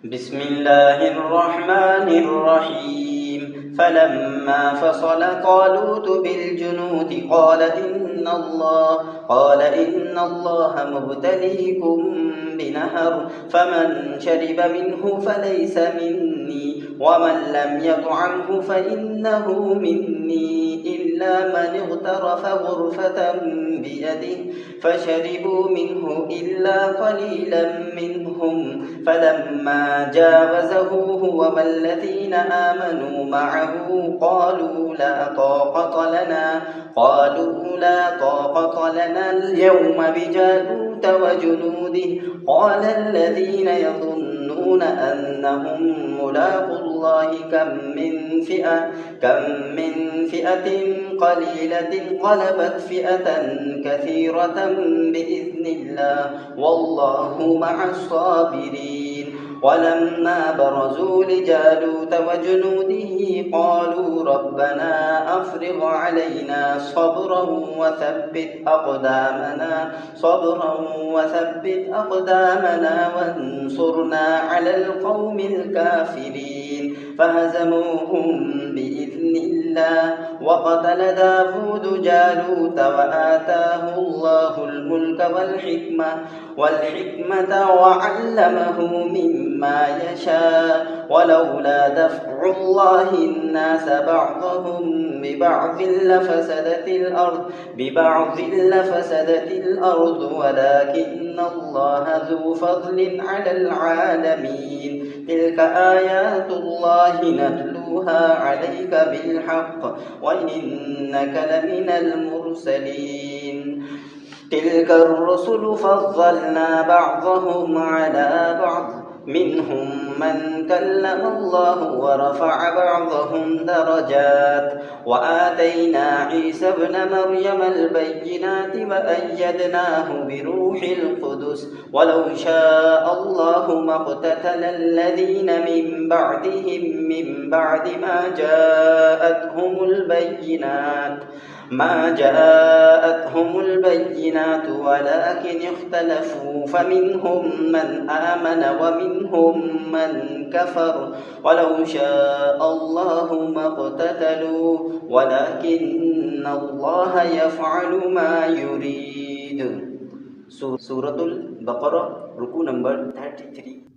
بسم الله الرحمن الرحيم فلما فصل طالوت بالجنود قال إن الله مبتليكم بنهر فمن شرب منه فليس مني ومن لم يطعمه فإنه مني إلا من اغترف غرفة بيده فشربوا منه إلا قليلا منهم فلما جاوزه هو والذين آمنوا معه قالوا لا طاقة لنا اليوم بجالوت وجنوده قال الذين يظنون أنهم ملاقو الله كم من فئة قليلة غلبت فئة كثيرة بإذن الله والله مع الصابرين ولما برزوا لجالوت وجنوده قالوا ربنا أفرغ علينا صبرا وثبت أقدامنا وانصرنا على القوم الكافرين فهزموهم بإذن الله وقتل داود جالوت وآتاه الله الملك والحكمة وعلمه مما يشاء ولولا دفع الله الناس بعضهم ببعض لفسدت الأرض ولكن الله ذو فضل على العالمين تلك آيات الله نتلوها عليك بالحق وإنك لمن المرسلين تلك الرسل فضلنا بعضهم على بعض منهم من كلم الله ورفع بعضهم درجات وآتينا عيسى ابن مريم البينات وأيدناه بروح القدس ولو شاء الله ما اقتتل الذين من بعدهم من بعد ما جاءتهم البينات ولكن اختلفوا فمنهم من آمن ومنهم من كفر ولو شاء الله ما اقتتلوا ولكن الله يفعل ما يريد. سورة البقرة ركوع نمبر 33.